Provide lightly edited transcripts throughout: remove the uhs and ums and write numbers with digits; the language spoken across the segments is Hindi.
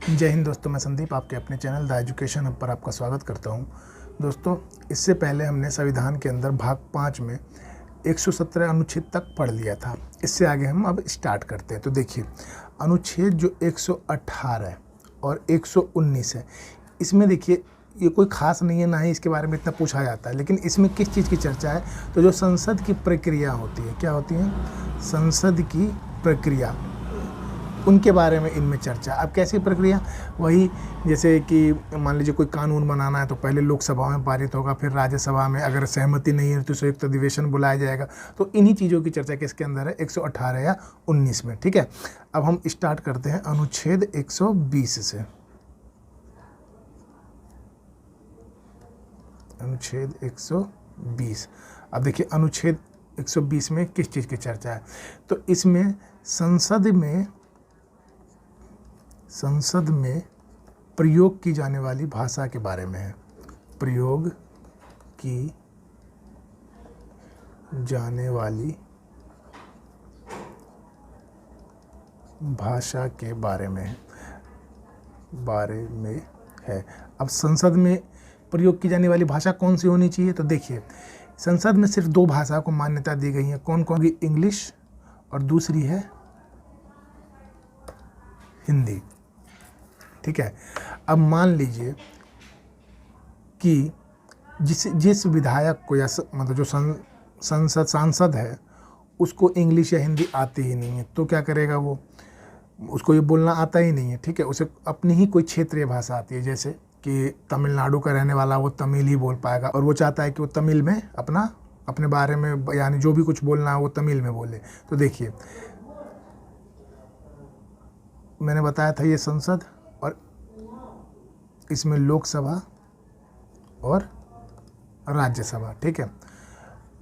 जय हिंद दोस्तों, मैं संदीप आपके अपने चैनल द एजुकेशन हब पर आपका स्वागत करता हूं। दोस्तों, इससे पहले हमने संविधान के अंदर भाग 5 में 117 अनुच्छेद तक पढ़ लिया था। इससे आगे हम अब स्टार्ट करते हैं। तो देखिए, अनुच्छेद जो 118 और 119 है, इसमें देखिए ये कोई खास नहीं है, ना ही इसके बारे में इतना पूछा जाता है। लेकिन इसमें किस चीज़ की चर्चा है? तो जो संसद की प्रक्रिया होती है, क्या होती है? संसद की प्रक्रिया, उनके बारे में इनमें चर्चा। अब कैसी प्रक्रिया? वही जैसे कि मान लीजिए कोई कानून बनाना है तो पहले लोकसभा में पारित होगा, फिर राज्यसभा में अगर सहमति नहीं है तो संयुक्त अधिवेशन बुलाया जाएगा। तो इन्हीं चीज़ों की चर्चा किसके अंदर है? 118 या 19 में। ठीक है, अब हम स्टार्ट करते हैं अनुच्छेद 120 से। अनुच्छेद 120। अब देखिए, अनुच्छेद 120 में किस चीज़ की चर्चा है? तो इसमें संसद में प्रयोग की जाने वाली भाषा के बारे में है। प्रयोग की जाने वाली भाषा के बारे में है। अब संसद में प्रयोग की जाने वाली भाषा कौन सी होनी चाहिए? तो देखिए, संसद में सिर्फ 2 भाषा को मान्यता दी गई है। कौन कौन? इंग्लिश और दूसरी है हिंदी। ठीक है, अब मान लीजिए कि जिस विधायक को या मतलब जो सांसद है, उसको इंग्लिश या हिंदी आती ही नहीं है, तो क्या करेगा वो? उसको ये बोलना आता ही नहीं है। ठीक है, उसे अपनी ही कोई क्षेत्रीय भाषा आती है, जैसे कि तमिलनाडु का रहने वाला वो तमिल ही बोल पाएगा, और वो चाहता है कि वो तमिल में अपने बारे में, यानी जो भी कुछ बोलना है वो तमिल में बोले। तो देखिए, मैंने बताया था ये संसद, और इसमें लोकसभा और राज्यसभा। ठीक है,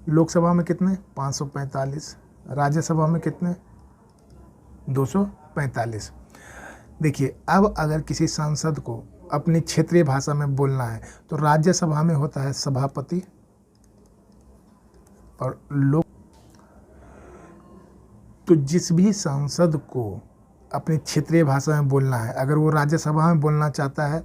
लोकसभा में कितने? 545। राज्यसभा में कितने? 245। देखिए, अब अगर किसी सांसद को अपनी क्षेत्रीय भाषा में बोलना है तो राज्यसभा में होता है सभापति, और तो जिस भी सांसद को अपनी क्षेत्रीय भाषा में बोलना है, अगर वो राज्यसभा में बोलना चाहता है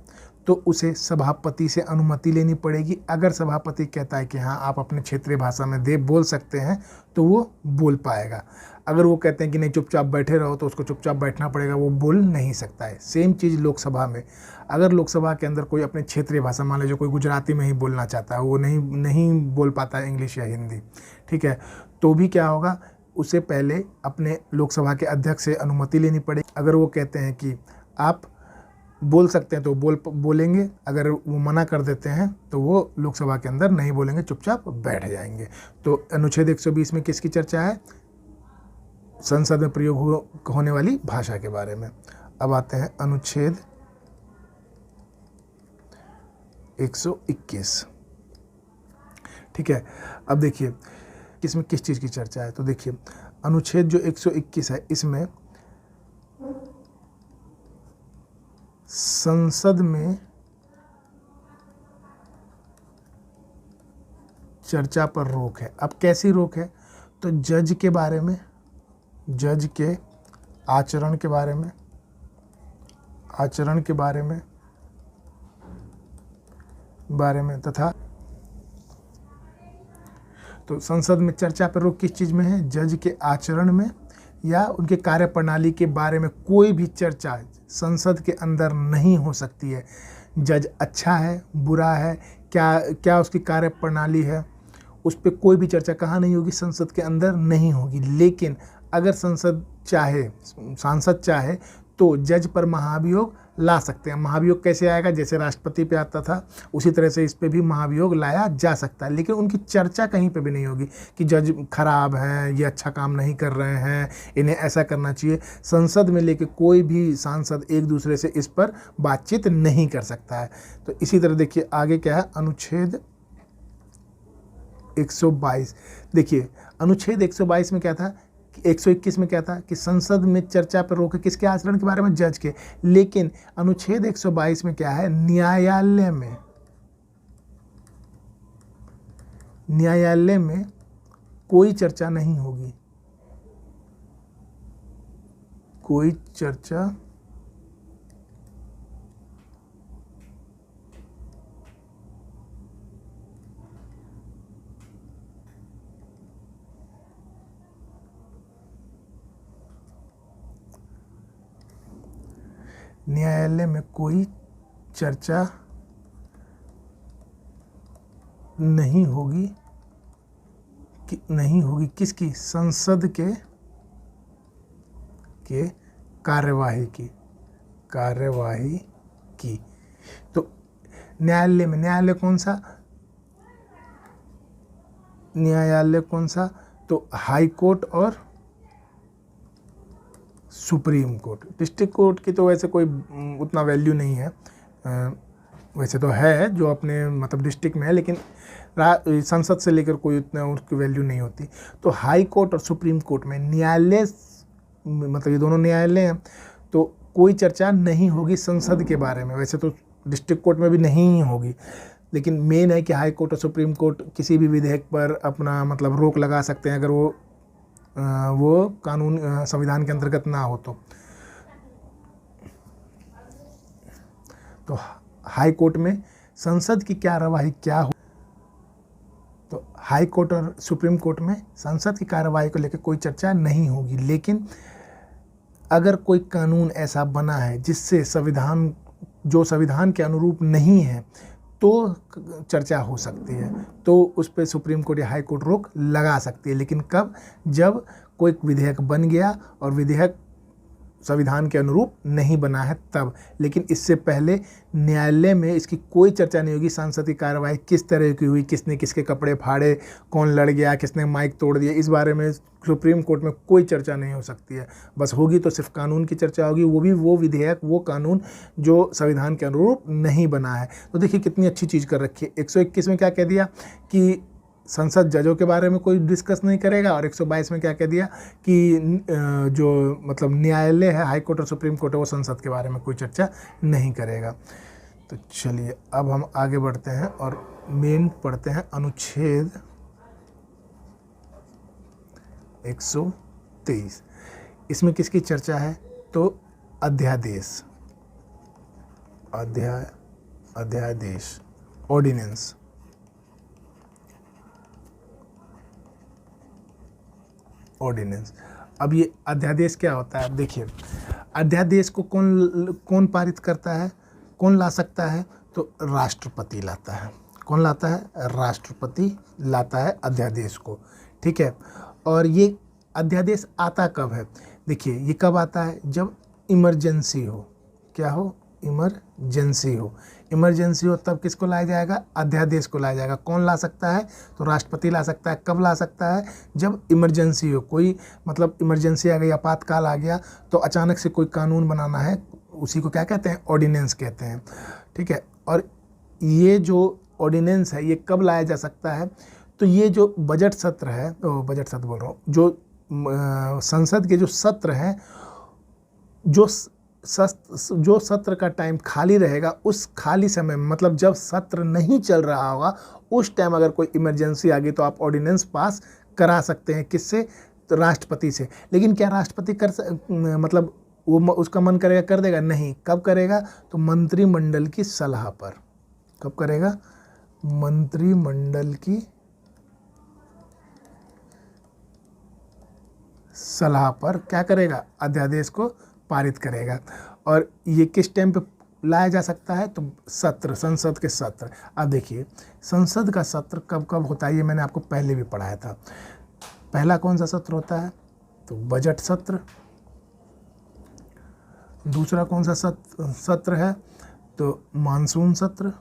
तो उसे सभापति से अनुमति लेनी पड़ेगी। अगर सभापति कहता है कि हाँ, आप अपने क्षेत्रीय भाषा में बोल सकते हैं, तो वो बोल पाएगा। अगर वो कहते हैं कि नहीं, चुपचाप बैठे रहो, तो उसको चुपचाप बैठना पड़ेगा, वो बोल नहीं सकता है। सेम चीज़ लोकसभा में, अगर लोकसभा के अंदर कोई अपने क्षेत्रीय भाषा, मान लीजिए कोई गुजराती में ही बोलना चाहता है, वो नहीं बोल पाता है इंग्लिश या हिंदी, ठीक है, तो भी क्या होगा? उसे पहले अपने लोकसभा के अध्यक्ष से अनुमति लेनी पड़ेगी। अगर वो कहते हैं कि आप बोल सकते हैं तो बोलेंगे, अगर वो मना कर देते हैं तो वो लोकसभा के अंदर नहीं बोलेंगे, चुपचाप बैठ जाएंगे। तो अनुच्छेद 120 में किसकी चर्चा है? संसद में प्रयोग होने वाली भाषा के बारे में। अब आते हैं अनुच्छेद 121। ठीक है, अब देखिए इसमें किस चीज़ की चर्चा है? तो देखिए, अनुच्छेद जो 121 है, इसमें संसद में चर्चा पर रोक है। अब कैसी रोक है? तो जज के बारे में, जज के आचरण के बारे में तथा, तो संसद में चर्चा पर रोक किस चीज़ में है? जज के आचरण में या उनके कार्यप्रणाली के बारे में कोई भी चर्चा संसद के अंदर नहीं हो सकती है। जज अच्छा है, बुरा है, क्या उसकी कार्यप्रणाली है, उस पर कोई भी चर्चा कहाँ नहीं होगी? संसद के अंदर नहीं होगी। लेकिन अगर सांसद चाहे तो जज पर महाभियोग ला सकते हैं। महाभियोग कैसे आएगा? जैसे राष्ट्रपति पे आता था, उसी तरह से इस पे भी महाभियोग लाया जा सकता है। लेकिन उनकी चर्चा कहीं पे भी नहीं होगी कि जज खराब हैं, ये अच्छा काम नहीं कर रहे हैं, इन्हें ऐसा करना चाहिए। संसद में लेके कोई भी सांसद एक दूसरे से इस पर बातचीत नहीं कर सकता है। तो इसी तरह देखिए आगे क्या है? अनुच्छेद 122। देखिए, अनुच्छेद 122 में क्या था? 121 में क्या था? कि संसद में चर्चा पर रोक है किसके आचरण के बारे में? जज के। लेकिन अनुच्छेद 122 में क्या है? न्यायालय में कोई चर्चा नहीं होगी। कोई चर्चा न्यायालय में कोई चर्चा नहीं होगी किसकी? संसद के कार्यवाही की। तो न्यायालय कौन सा? तो हाई कोर्ट और सुप्रीम कोर्ट। डिस्ट्रिक्ट कोर्ट की तो वैसे कोई उतना वैल्यू नहीं है, वैसे तो है जो अपने मतलब डिस्ट्रिक्ट में है, लेकिन संसद से लेकर कोई उतना उसकी वैल्यू नहीं होती। तो हाई कोर्ट और सुप्रीम कोर्ट में न्यायालय, मतलब ये दोनों न्यायालय हैं, तो कोई चर्चा नहीं होगी संसद के बारे में। वैसे तो डिस्ट्रिक्ट कोर्ट में भी नहीं होगी, लेकिन मेन है कि हाई कोर्ट और सुप्रीम कोर्ट किसी भी विधेयक पर अपना मतलब रोक लगा सकते हैं अगर वो कानून संविधान के अंतर्गत ना हो तो हाई कोर्ट में संसद की कार्यवाही क्या हो, तो हाई कोर्ट और सुप्रीम कोर्ट में संसद की कार्यवाही को लेकर कोई चर्चा नहीं होगी। लेकिन अगर कोई कानून ऐसा बना है जिससे संविधान के अनुरूप नहीं है तो चर्चा हो सकती है, तो उस पर सुप्रीम कोर्ट या हाई कोर्ट रोक लगा सकती है। लेकिन कब? जब कोई विधेयक बन गया और विधेयक संविधान के अनुरूप नहीं बना है तब। लेकिन इससे पहले न्यायालय में इसकी कोई चर्चा नहीं होगी। सांसद की कार्रवाई किस तरह की हुई, किसने किसके कपड़े फाड़े, कौन लड़ गया, किसने माइक तोड़ दिया, इस बारे में सुप्रीम कोर्ट में कोई चर्चा नहीं हो सकती है। बस होगी तो सिर्फ कानून की चर्चा होगी, वो भी वो विधेयक, वो कानून जो संविधान के अनुरूप नहीं बना है। तो देखिए कितनी अच्छी चीज़ कर रखी है। 121 में क्या कह दिया कि संसद जजों के बारे में कोई डिस्कस नहीं करेगा, और 122 में क्या कह दिया कि जो मतलब न्यायालय है, हाई कोर्ट और सुप्रीम कोर्ट है, वो संसद के बारे में कोई चर्चा नहीं करेगा। तो चलिए अब हम आगे बढ़ते हैं और मेन पढ़ते हैं अनुच्छेद 123। इसमें किसकी चर्चा है? तो अध्यादेश, ऑर्डिनेंस। अब ये अध्यादेश क्या होता है? अब देखिए, अध्यादेश को कौन पारित करता है, कौन ला सकता है? तो राष्ट्रपति लाता है। कौन लाता है? राष्ट्रपति लाता है अध्यादेश को, ठीक है। और ये अध्यादेश आता कब है? देखिए ये कब आता है? जब इमरजेंसी हो। क्या हो? इमरजेंसी हो तब किसको लाया जाएगा? अध्यादेश को लाया जाएगा। कौन ला सकता है? तो राष्ट्रपति ला सकता है। कब ला सकता है? जब इमरजेंसी हो, कोई मतलब इमरजेंसी आ गई, आपातकाल आ गया, तो अचानक से कोई कानून बनाना है, उसी को क्या कहते हैं? ऑर्डिनेंस कहते हैं, ठीक है। और ये जो ऑर्डिनेंस है ये कब लाया जा सकता है? तो ये जो बजट सत्र है, बजट सत्र बोल रहा हूँ, जो संसद के जो सत्र हैं, जो सत्र का टाइम खाली रहेगा, उस खाली समय में, मतलब जब सत्र नहीं चल रहा होगा, उस टाइम अगर कोई इमरजेंसी आ गई तो आप ऑर्डिनेंस पास करा सकते हैं। किससे? तो राष्ट्रपति से। लेकिन क्या राष्ट्रपति मतलब वो उसका मन करेगा कर देगा? नहीं। कब करेगा? तो मंत्रिमंडल की सलाह पर। कब करेगा? मंत्रिमंडल की सलाह पर क्या करेगा? अध्यादेश को पारित करेगा। और ये किस टाइम पे लाया जा सकता है? तो सत्र, संसद के सत्र। अब देखिए संसद का सत्र कब कब होता है, ये मैंने आपको पहले भी पढ़ाया था। पहला कौन सा सत्र होता है? तो बजट सत्र। दूसरा कौन सा सत्र है? तो मानसून सत्र।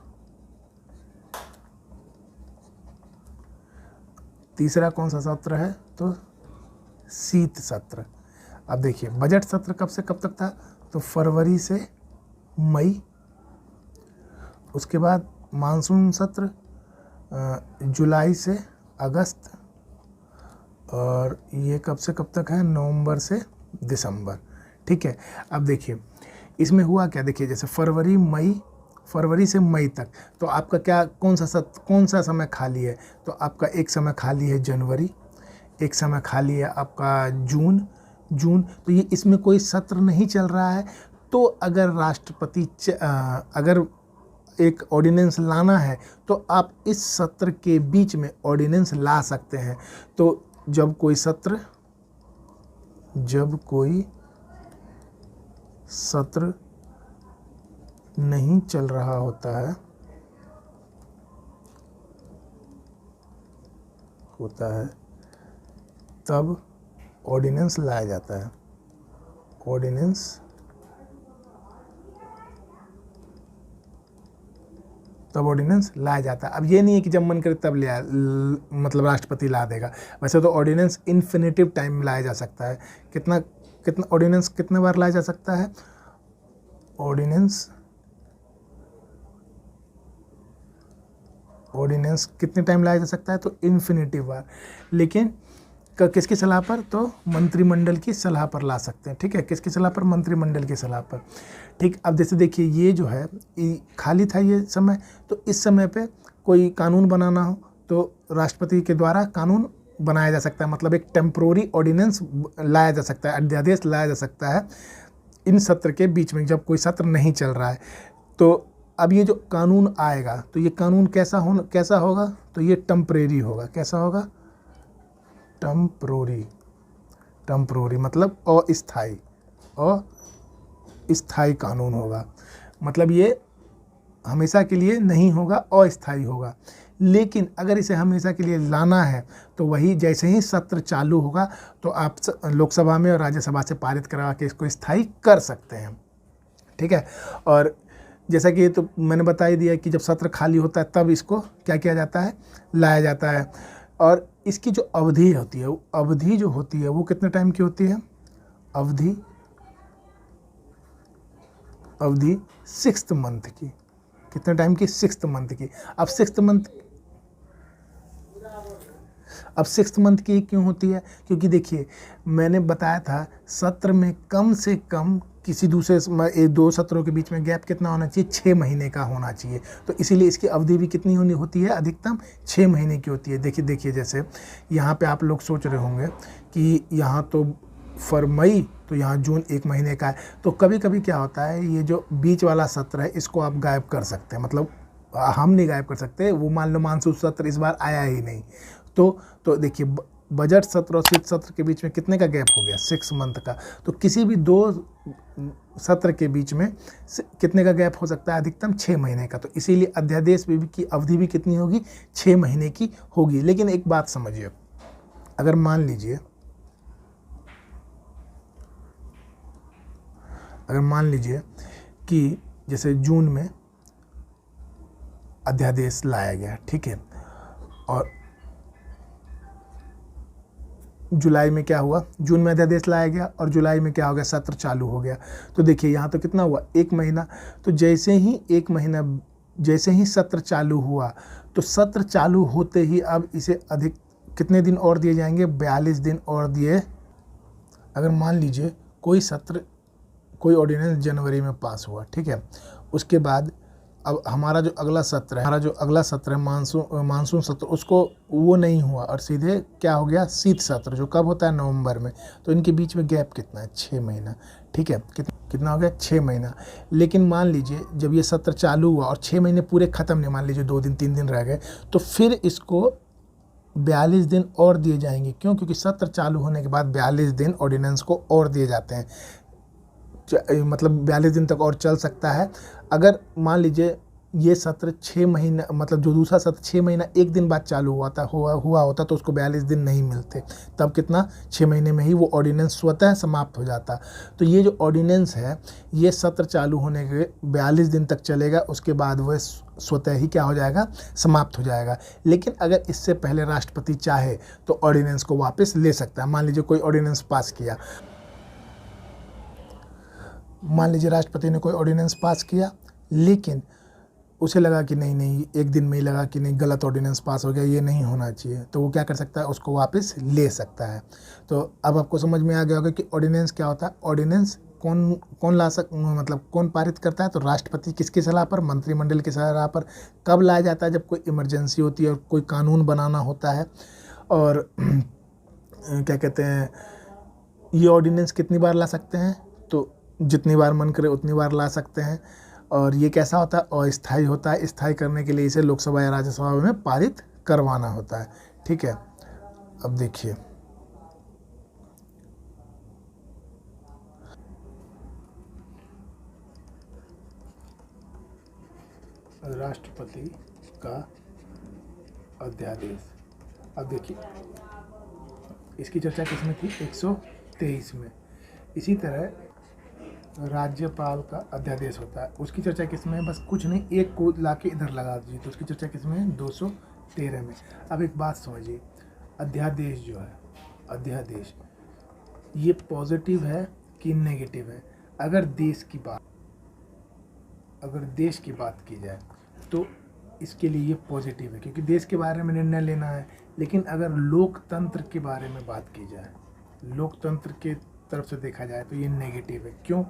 तीसरा कौन सा सत्र है? तो शीत सत्र। अब देखिए बजट सत्र कब से कब तक था? तो फरवरी से मई। उसके बाद मानसून सत्र जुलाई से अगस्त, और ये कब से कब तक है? नवंबर से दिसंबर, ठीक है। अब देखिए इसमें हुआ क्या? देखिए जैसे फरवरी से मई तक, तो आपका क्या कौन सा समय खाली है? तो आपका एक समय खाली है जनवरी, एक समय खाली है आपका जून। तो ये इसमें कोई सत्र नहीं चल रहा है। तो अगर राष्ट्रपति अगर एक ऑर्डिनेंस लाना है तो आप इस सत्र के बीच में ऑर्डिनेंस ला सकते हैं। तो जब कोई सत्र नहीं चल रहा होता है तब ऑर्डिनेंस लाया जाता है। ऑर्डिनेंस तब ऑर्डिनेंस लाया जाता है। अब ये नहीं है कि जब मन करे तब ले मतलब राष्ट्रपति ला देगा। वैसे तो ऑर्डिनेंस इन्फिनिटिव टाइम में लाया जा सकता है। कितना ऑर्डिनेंस कितने बार लाया जा सकता है? ऑर्डिनेंस कितने टाइम लाया जा सकता है? तो इन्फिनिटिव बार। लेकिन किसकी सलाह पर? तो मंत्रिमंडल की सलाह पर ला सकते हैं। ठीक है, किसकी सलाह पर? मंत्रिमंडल की सलाह पर। ठीक, अब जैसे देखिए ये जो है खाली था ये समय, तो इस समय पे कोई कानून बनाना हो तो राष्ट्रपति के द्वारा कानून बनाया जा सकता है। मतलब एक टेम्प्रोरी ऑर्डिनेंस लाया जा सकता है, अध्यादेश लाया जा सकता है इन सत्र के बीच में, जब कोई सत्र नहीं चल रहा है। तो अब ये जो कानून आएगा तो ये कानून कैसा होगा? तो ये टेम्परेरी होगा। कैसा होगा? टेम्प्रोरी मतलब अस्थाई कानून होगा। मतलब ये हमेशा के लिए नहीं होगा, अस्थाई होगा। लेकिन अगर इसे हमेशा के लिए लाना है तो वही जैसे ही सत्र चालू होगा तो आप लोकसभा में और राज्यसभा से पारित करा के इसको स्थायी कर सकते हैं। ठीक है, और जैसा कि तो मैंने बता ही दिया कि जब सत्र खाली होता है तब इसको क्या किया जाता है? लाया जाता है। और इसकी जो अवधि होती है, अवधि जो होती है वो कितने टाइम की होती है? अवधि 6th मंथ की। कितने टाइम की? 6th मंथ की। अब 6th मंथ की क्यों होती है? क्योंकि देखिए मैंने बताया था सत्र में कम से कम किसी दूसरे दो सत्रों के बीच में गैप कितना होना चाहिए? 6 महीने का होना चाहिए। तो इसीलिए इसकी अवधि भी कितनी होती है? अधिकतम 6 महीने की होती है। देखिए जैसे यहाँ पे आप लोग सोच रहे होंगे कि यहाँ तो मई, तो यहाँ जून 1 महीने का है। तो कभी कभी क्या होता है, ये जो बीच वाला सत्र है इसको आप गायब कर सकते हैं। मतलब हम नहीं गायब कर सकते, वो मान लो मानसून सत्र इस बार आया ही नहीं, तो देखिए बजट सत्र और शीत सत्र के बीच में कितने का गैप हो गया? 6 मंथ का। तो किसी भी दो सत्र के बीच में कितने का गैप हो सकता है? अधिकतम 6 महीने का। तो इसीलिए अध्यादेश की अवधि भी कितनी होगी? 6 महीने की होगी। लेकिन एक बात समझिए, अगर मान लीजिए कि जैसे जून में अध्यादेश लाया गया, ठीक है, और जुलाई में क्या हुआ? जून में अध्यादेश लाया गया और जुलाई में क्या हो गया? सत्र चालू हो गया। तो देखिए यहाँ तो कितना हुआ? 1 महीना। तो जैसे ही सत्र चालू हुआ तो सत्र चालू होते ही अब इसे अधिक कितने दिन और दिए जाएंगे? 42 दिन और दिए। अगर मान लीजिए कोई ऑर्डिनेंस जनवरी में पास हुआ, ठीक है, उसके बाद अब हमारा जो अगला सत्र है मानसून सत्र, उसको वो नहीं हुआ और सीधे क्या हो गया? शीत सत्र, जो कब होता है? नवंबर में। तो इनके बीच में गैप कितना है? 6 महीना। ठीक है, कितना हो गया? 6 महीना। लेकिन मान लीजिए जब ये सत्र चालू हुआ और 6 महीने पूरे खत्म नहीं, मान लीजिए 2 दिन 3 दिन रह गए, तो फिर इसको 42 दिन और दिए जाएंगे। क्यों? क्योंकि सत्र चालू होने के बाद 42 दिन ऑर्डिनेंस को और दिए जाते हैं। मतलब 42 दिन तक और चल सकता है। अगर मान लीजिए ये सत्र 6 महीना, मतलब जो दूसरा सत्र 6 महीना 1 दिन बाद चालू हुआ होता तो उसको 42 दिन नहीं मिलते। तब कितना? 6 महीने में ही वो ऑर्डिनेंस स्वतः समाप्त हो जाता। तो ये जो ऑर्डिनेंस है ये सत्र चालू होने के 42 दिन तक चलेगा, उसके बाद वह स्वतः ही क्या हो जाएगा? समाप्त हो जाएगा। लेकिन अगर इससे पहले राष्ट्रपति चाहे तो ऑर्डिनेंस को वापस ले सकता है। मान लीजिए कोई ऑर्डिनेंस पास किया, राष्ट्रपति ने कोई ऑर्डिनेंस पास किया, लेकिन उसे लगा कि नहीं, एक दिन में ही लगा कि नहीं, गलत ऑर्डिनेंस पास हो गया, ये नहीं होना चाहिए, तो वो क्या कर सकता है? उसको वापस ले सकता है। तो अब आपको समझ में आ गया होगा कि ऑर्डिनेंस क्या होता है। ऑर्डिनेंस कौन पारित करता है? तो राष्ट्रपति। किसकी सलाह पर? मंत्रिमंडल की सलाह पर। कब लाया जाता है? जब कोई इमरजेंसी होती है और कोई कानून बनाना होता है। और क्या कहते हैं, ये ऑर्डिनेंस कितनी बार ला सकते हैं? तो जितनी बार मन करे उतनी बार ला सकते हैं। और ये कैसा होता है? अस्थायी होता है। स्थायी करने के लिए इसे लोकसभा या राज्यसभा में पारित करवाना होता है। ठीक है, अब देखिए राष्ट्रपति का अध्यादेश। अब देखिए इसकी चर्चा किसमें थी, 123 में। इसी तरह राज्यपाल का अध्यादेश होता है, उसकी चर्चा किसमें है, बस कुछ नहीं, एक को लाके इधर लगा दीजिए तो उसकी चर्चा किसमें है, 213 में। अब एक बात समझिए, अध्यादेश जो है, अध्यादेश ये पॉजिटिव है कि नेगेटिव है। अगर देश की बात की जाए तो इसके लिए ये पॉजिटिव है, क्योंकि देश के बारे में निर्णय लेना है। लेकिन अगर लोकतंत्र के बारे में बात की जाए, लोकतंत्र के तरफ से देखा जाए तो ये नेगेटिव है। क्यों?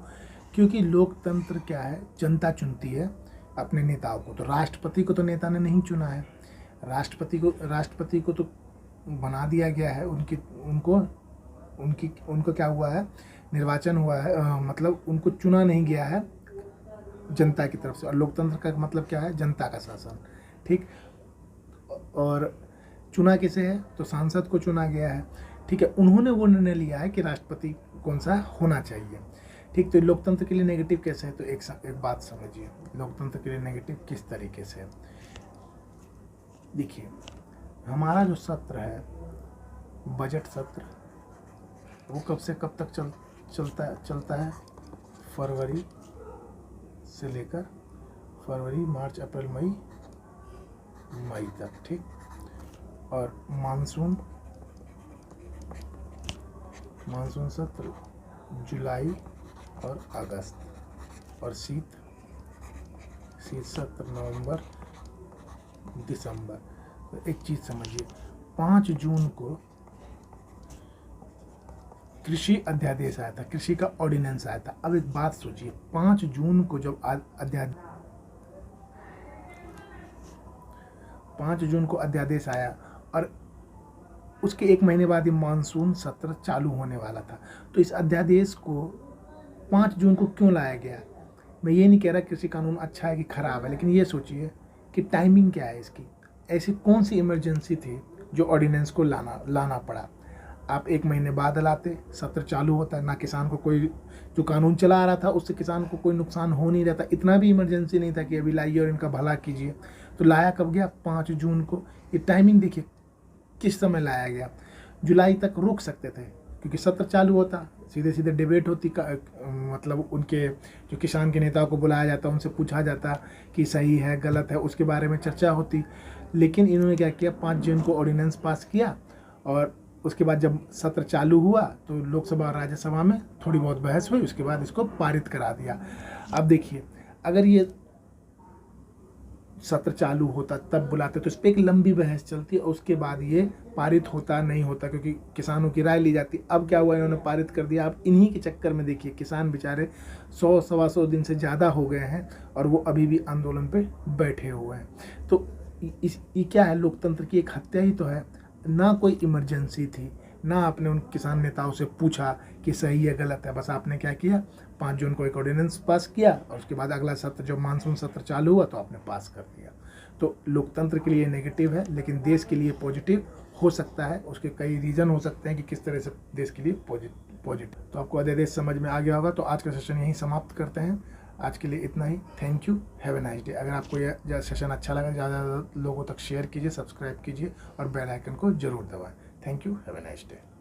क्योंकि लोकतंत्र क्या है, जनता चुनती है अपने नेताओं को। तो राष्ट्रपति को तो नेता ने नहीं चुना है, राष्ट्रपति को तो बना दिया गया है, उनको क्या हुआ है, निर्वाचन हुआ है, मतलब उनको चुना नहीं गया है जनता की तरफ से। और लोकतंत्र का मतलब क्या है, जनता का शासन, ठीक। और चुना किसे है, तो सांसद को चुना गया है, ठीक है। उन्होंने वो निर्णय लिया है कि राष्ट्रपति कौन सा होना चाहिए, ठीक। तो लोकतंत्र के लिए नेगेटिव कैसे है, तो एक बात समझिए, लोकतंत्र के लिए नेगेटिव किस तरीके से है। देखिए हमारा जो सत्र है, बजट सत्र, वो कब से कब तक चलता है, फरवरी से लेकर फरवरी, मार्च, अप्रैल, मई तक, ठीक। और मानसून सत्र जुलाई और अगस्त, और शीत सत्र नवंबर, दिसंबर। तो एक चीज़ समझिए, 5 जून को कृषि अध्यादेश आया था, कृषि का ऑर्डिनेंस आया था। अब एक बात सोचिए, 5 जून को जब 5 जून को अध्यादेश आया और उसके 1 महीने बाद ही मानसून सत्र चालू होने वाला था, तो इस अध्यादेश को 5 जून को क्यों लाया गया? मैं ये नहीं कह रहा कृषि कानून अच्छा है कि खराब है, लेकिन ये सोचिए कि टाइमिंग क्या है इसकी। ऐसी कौन सी इमरजेंसी थी जो ऑर्डिनेंस को लाना पड़ा? आप 1 महीने बाद लाते, सत्र चालू होता है, ना किसान को कोई, जो कानून चला आ रहा था उससे किसान को कोई नुकसान हो नहीं रहता, इतना भी इमरजेंसी नहीं था कि अभी लाइए और इनका भला कीजिए। तो लाया कब गया? 5 जून को। ये टाइमिंग देखिए किस समय लाया गया। जुलाई तक रोक सकते थे, क्योंकि सत्र चालू होता, सीधे डिबेट होती, मतलब उनके जो किसान के नेताओं को बुलाया जाता, उनसे पूछा जाता कि सही है गलत है, उसके बारे में चर्चा होती। लेकिन इन्होंने क्या किया, 5 जून को ऑर्डिनेंस पास किया और उसके बाद जब सत्र चालू हुआ तो लोकसभा और राज्यसभा में थोड़ी बहुत बहस हुई, उसके बाद इसको पारित करा दिया। अब देखिए, अगर ये सत्र चालू होता तब बुलाते तो इस पर एक लंबी बहस चलती और उसके बाद ये पारित होता नहीं होता, क्योंकि किसानों की राय ली जाती। अब क्या हुआ, इन्होंने पारित कर दिया। अब इन्हीं के चक्कर में देखिए किसान बेचारे 100-125 दिन से ज़्यादा हो गए हैं और वो अभी भी आंदोलन पे बैठे हुए हैं। तो ये क्या है, लोकतंत्र की एक हत्या ही तो है। ना कोई इमरजेंसी थी, ना आपने उन किसान नेताओं से पूछा कि सही है गलत है, बस आपने क्या किया, 5 जून को एक ऑर्डिनेंस पास किया और उसके बाद अगला सत्र जब मानसून सत्र चालू हुआ तो आपने पास कर दिया। तो लोकतंत्र के लिए नेगेटिव है, लेकिन देश के लिए पॉजिटिव हो सकता है। उसके कई रीज़न हो सकते हैं कि किस तरह से देश के लिए पॉजिटिव। तो आपको अध्यादेश समझ में आ गया होगा। तो आज का सेशन यहीं समाप्त करते हैं। आज के लिए इतना ही। Thank you, have a nice day. अगर आपको यह सेशन अच्छा लगा, ज़्यादा लोगों तक शेयर कीजिए, सब्सक्राइब कीजिए और बेल आइकन को जरूर दबाएं। Thank you, have a nice day.